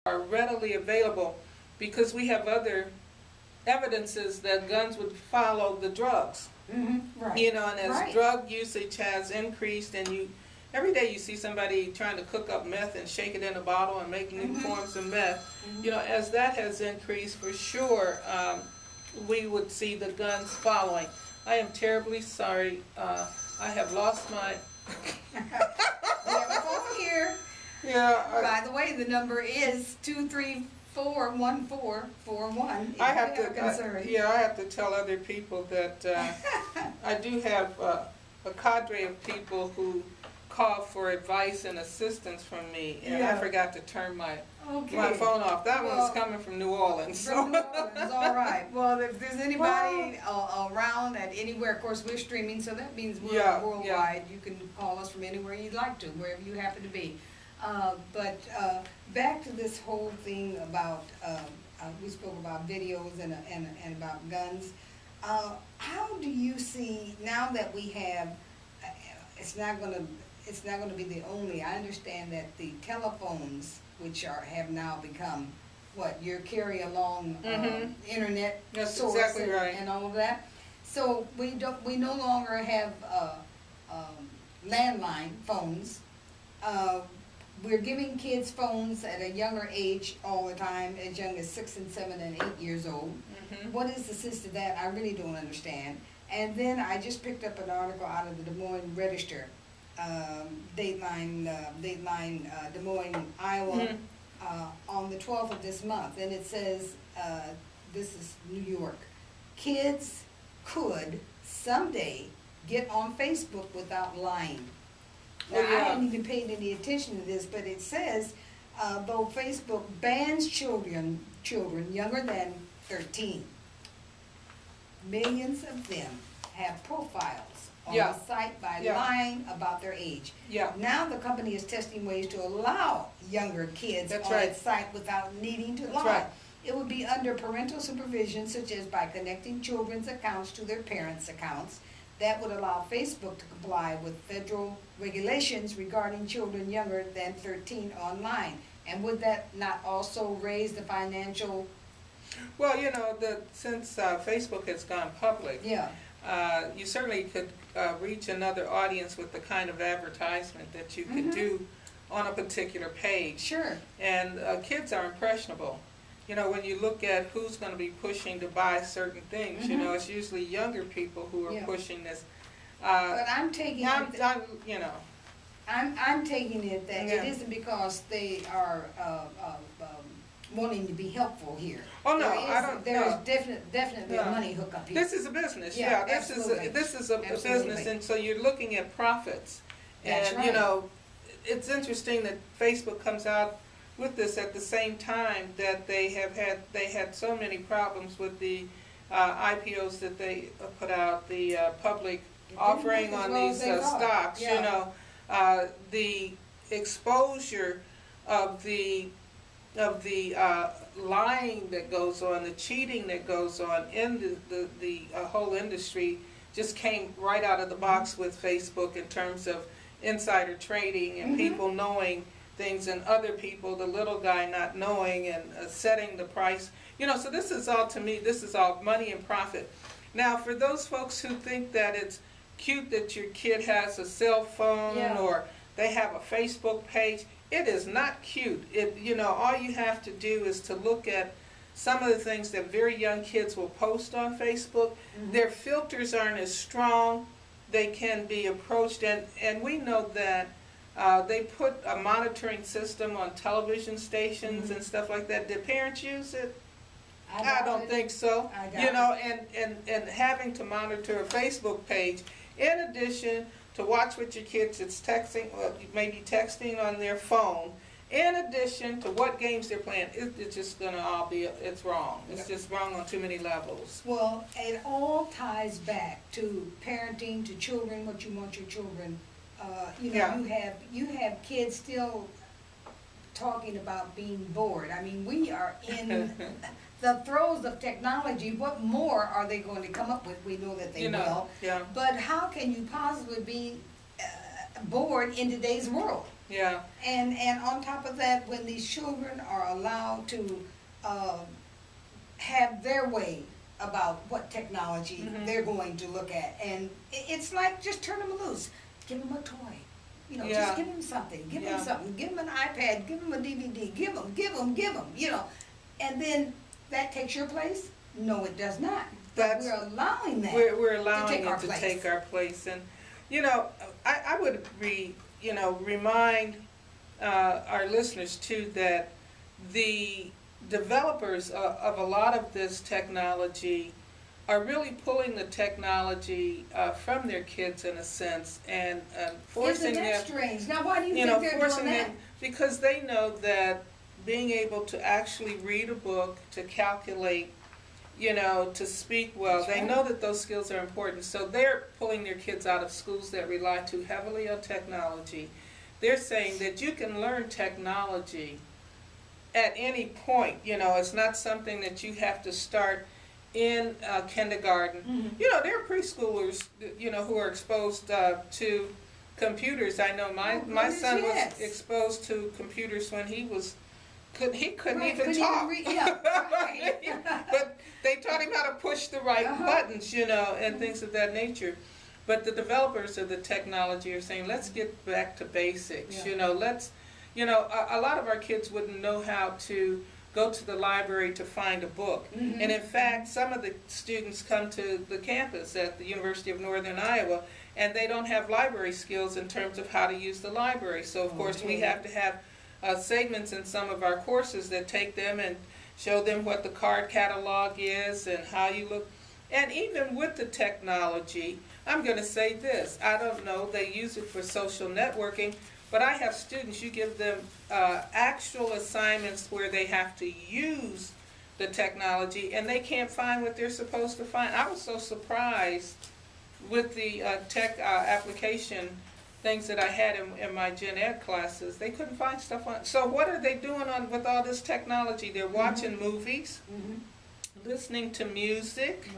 are readily available, because we have other evidences that guns would follow the drugs. Right. You know, and as drug usage has increased, and every day you see somebody trying to cook up meth and shake it in a bottle and make new forms of meth. You know, as that has increased, for sure, we would see the guns following. I am terribly sorry. I have lost my... We have a phone here. Yeah. By the way, the number is 234-1441. I have to tell other people that I do have a cadre of people who call for advice and assistance from me, and I forgot to turn my phone off. That one's coming from New Orleans. From New Orleans, all right. Well, if there's anybody around at anywhere, of course we're streaming, so that means we're worldwide. You can call us from anywhere you'd like to, wherever you happen to be. But back to this whole thing about, we spoke about videos and about guns. How do you see, now that we have, it's not going to be the only, I understand that the telephones, which have now become, your carry along internet source exactly right. and all of that. So we no longer have landline phones. We're giving kids phones at a younger age all the time, as young as 6 and 7 and 8 years old. What is the sense of that? I really don't understand. And then I just picked up an article out of the Des Moines Register, Dateline, Des Moines, Iowa, on the 12th of this month. And it says, this is New York, kids could someday get on Facebook without lying. Now, I hadn't even paid any attention to this, but it says, though Facebook bans children younger than 13, millions of them have profiles on the site by lying about their age. Now the company is testing ways to allow younger kids on its site without needing to lie. It would be under parental supervision, such as by connecting children's accounts to their parents' accounts. That would allow Facebook to comply with federal regulations regarding children younger than 13 online. And would that not also raise the financial... Well, you know, since Facebook has gone public, you certainly could reach another audience with the kind of advertisement that you could do on a particular page. Sure. And kids are impressionable. You know, when you look at who's going to be pushing to buy certain things, you know, it's usually younger people who are pushing this. But I'm taking I'm taking it that it isn't because they are wanting to be helpful here. Oh no, I don't. There's definitely a money hookup here. This is a business. This is a business, and so you're looking at profits. And you know, it's interesting that Facebook comes out with this at the same time that they had so many problems with the IPOs that they put out, the public offering on these stocks. You know, the exposure of the lying that goes on, the cheating that goes on in the whole industry just came right out of the box with Facebook in terms of insider trading and people knowing things and other people, the little guy, not knowing and setting the price. You know, so this is all, to me, this is all money and profit. Now, for those folks who think that it's cute that your kid has a cell phone or they have a Facebook page, it is not cute. You know, all you have to do is to look at some of the things that very young kids will post on Facebook. Their filters aren't as strong. They can be approached, and we know that they put a monitoring system on television stations and stuff like that. Did parents use it? I don't think so. You know, and having to monitor a Facebook page, in addition to watch what your kids is texting, or maybe texting on their phone, in addition to what games they're playing, it's just going to all be, it's wrong. It's just wrong on too many levels. Well, it all ties back to parenting, to children, what you want your children. You know, you have kids still talking about being bored. I mean, we are in the throes of technology. What more are they going to come up with? We know that they will. But how can you possibly be bored in today's world? Yeah. And on top of that, when these children are allowed to have their way about what technology they're going to look at, and it's like just turn them loose, give them a toy, you know, just give them something, give them something, give them an iPad, give them a DVD, give them, you know, and then that takes your place. No, it does not. But we're allowing that. We're allowing it to take our place, and you know, I would remind our listeners too that the developers of a lot of this technology are really pulling the technology from their kids in a sense, and forcing them. Isn't that strange? Now, why do you think they're doing that? Because they know that being able to actually read a book, to calculate, you know, to speak well, they know that those skills are important. So they're pulling their kids out of schools that rely too heavily on technology. They're saying that you can learn technology at any point. You know, it's not something that you have to start in kindergarten. You know, there are preschoolers, you know, who are exposed to computers. I know my son was exposed to computers when he couldn't even talk. But they taught him how to push the right buttons, you know, and things of that nature. But the developers of the technology are saying, let's get back to basics. You know, a lot of our kids wouldn't know how to go to the library to find a book. And in fact, some of the students come to the campus at the University of Northern Iowa, and they don't have library skills in terms of how to use the library. So of course we have to have segments in some of our courses that take them and show them what the card catalog is and how you look. And even with the technology, I'm going to say this, I don't know, they use it for social networking, but I have students, you give them actual assignments where they have to use the technology and they can't find what they're supposed to find. I was so surprised with the tech application things that I had in my gen ed classes. They couldn't find stuff on. So what are they doing with all this technology? They're watching movies, listening to music,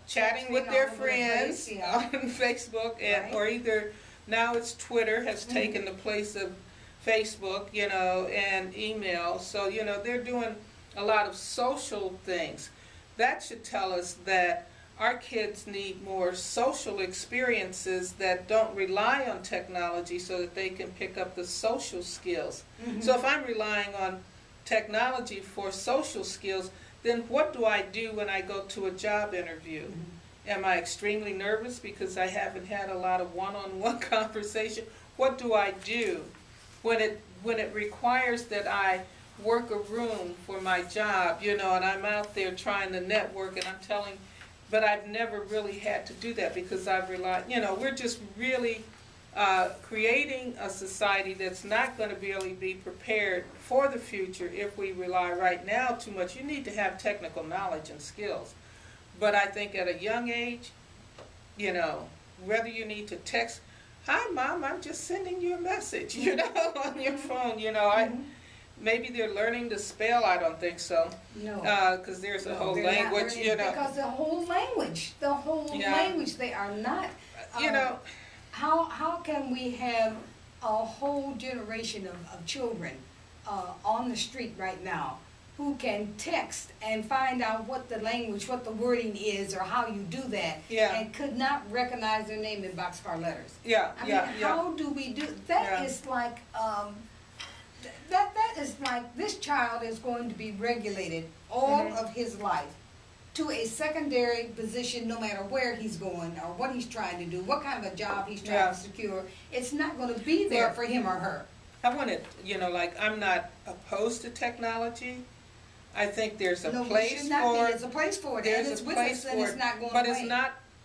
chatting with their friends on Facebook, and or either now it's Twitter has taken the place of Facebook, you know, and email. So, you know, they're doing a lot of social things. That should tell us that our kids need more social experiences that don't rely on technology so that they can pick up the social skills. So if I'm relying on technology for social skills, then what do I do when I go to a job interview? Am I extremely nervous because I haven't had a lot of one-on-one conversation? What do I do when it requires that I work a room for my job, you know, and I'm out there trying to network and I'm telling, but I've never really had to do that because I've relied, you know, we're just really creating a society that's not going to really be prepared for the future if we rely right now too much. You need to have technical knowledge and skills. But I think at a young age, you know, whether you need to text, hi Mom, I'm just sending you a message, you know, on your phone, you know, maybe they're learning to spell, I don't think so. No. Because there's a whole language, you know. Because the whole language, they are not. You know. How can we have a whole generation of children on the street right now who can text and find out what the language, what the wording is, or how you do that, and could not recognize their name in boxcar letters? I mean, how do we do that? Is like that is like this child is going to be regulated all of his life to a secondary position, no matter where he's going or what he's trying to do, what kind of a job he's trying to secure. It's not going to be there for him or her. I want to, you know, like, I'm not opposed to technology. I think there's a place for it. There's a place for it. There's a place for it. It's not going but away.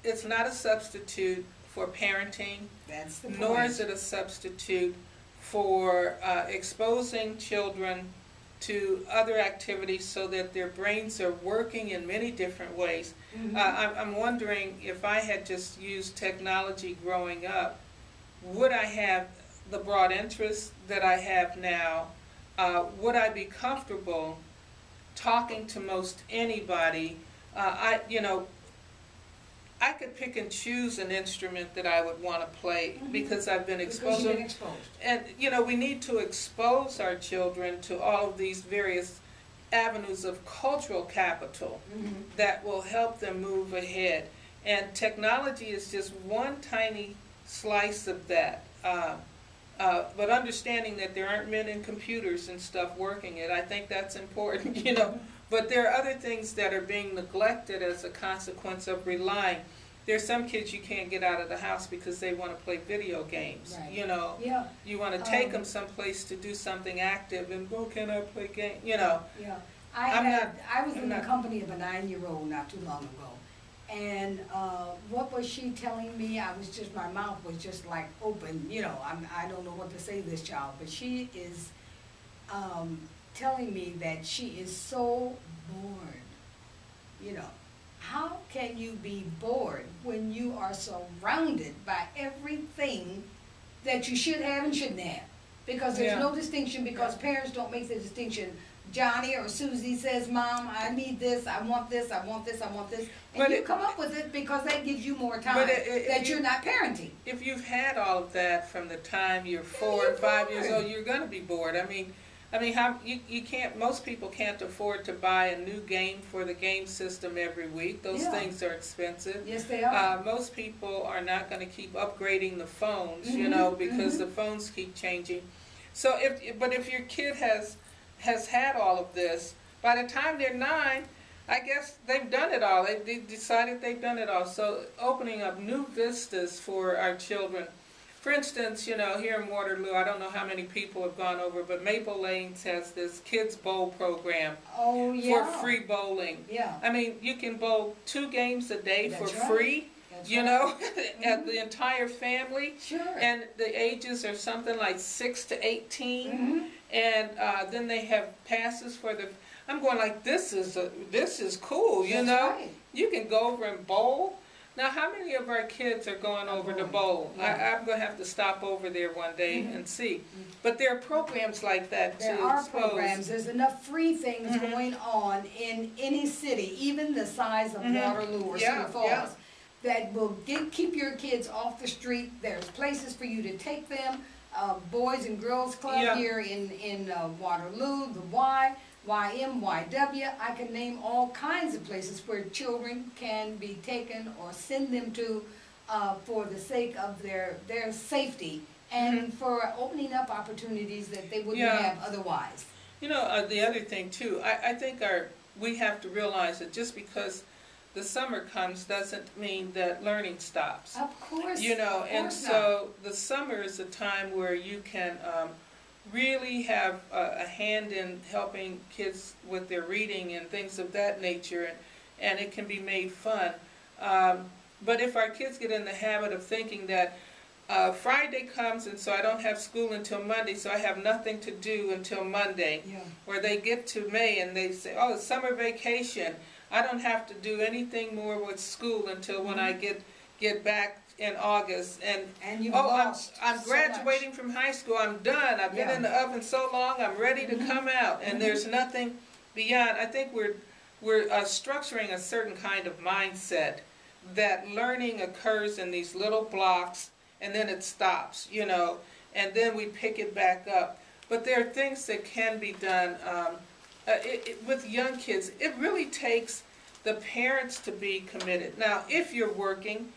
It's not a substitute for parenting. That's the point. Nor is it a substitute for exposing children to other activities so that their brains are working in many different ways. I'm wondering if I had just used technology growing up, would I have the broad interests that I have now? Would I be comfortable talking to most anybody? You know, I could pick and choose an instrument that I would want to play because I've been exposed. Because you've been exposed. And, you know, we need to expose our children to all of these various avenues of cultural capital that will help them move ahead. And technology is just one tiny slice of that. But understanding that there aren't men in computers and stuff working it, I think that's important, you know. But there are other things that are being neglected as a consequence of relying. There's some kids you can't get out of the house because they want to play video games. Right. You know, Yeah. you want to take them someplace to do something active, and can I play game? You know. Yeah. I was in the company of a 9-year-old not too long ago. And what was she telling me? My mouth was just like open, you know, I don't know what to say to this child, but she is telling me that she is so bored. You know, how can you be bored when you are surrounded by everything that you should have and shouldn't have? Because there's no distinction, because parents don't make the distinction. Johnny or Susie says, Mom, I need this, I want this, I want this, I want this. And but you come up with it because that gives you more time that you're not parenting. If you've had all of that from the time you're 4 and 5 years old, you're going to be bored. I mean, how you can't. Most people can't afford to buy a new game for the game system every week. Those things are expensive. Yes, they are. Most people are not going to keep upgrading the phones, you know, because the phones keep changing. So, if your kid has had all of this, by the time they're 9, I guess they've done it all. They decided they've done it all. So opening up new vistas for our children. For instance, you know, here in Waterloo, I don't know how many people have gone over, but Maple Lanes has this Kids Bowl program for free bowling. Yeah. I mean, you can bowl 2 games a day for right. free. That's you know, at the entire family. Sure. And the ages are something like 6 to 18. And then they have passes for the. I'm going like, this is cool. You know, right. You can go over and bowl. Now, how many of our kids are going over to bowl? Yeah. I'm going to have to stop over there one day and see. But there are programs like that too. There are programs. There's enough free things going on in any city, even the size of Waterloo or Cedar Falls, that will keep your kids off the street. There's places for you to take them. Boys and Girls Club here in Waterloo, the YM, YW. I can name all kinds of places where children can be taken or send them to for the sake of their safety and for opening up opportunities that they wouldn't have otherwise. You know, the other thing too, I think we have to realize that just because the summer comes doesn't mean that learning stops. Of course. You know, and so the summer is a time where you can really have a hand in helping kids with their reading and things of that nature, and it can be made fun. But if our kids get in the habit of thinking that Friday comes and so I don't have school until Monday, so I have nothing to do until Monday, or they get to May and they say, oh, it's summer vacation, I don't have to do anything more with school until when I get back in August, and you've I'm graduating from high school, I'm done, I've been in the oven so long, I'm ready to come out, and there's nothing beyond. I think we're structuring a certain kind of mindset that learning occurs in these little blocks and then it stops, you know, and then we pick it back up. But there are things that can be done with young kids. It really takes the parents to be committed. Now, if you're working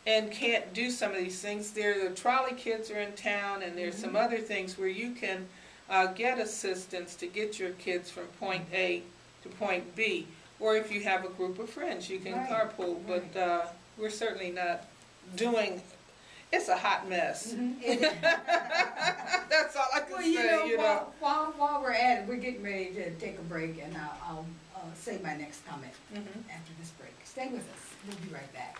and can't do some of these things, the trolley kids are in town, and there's some other things where you can get assistance to get your kids from point A to point B. Or if you have a group of friends, you can carpool. But we're certainly not doing. It's a hot mess. That's all I can say. You know. While we're at it, we're getting ready to take a break, and I'll say my next comment after this break. Stay with us. We'll be right back.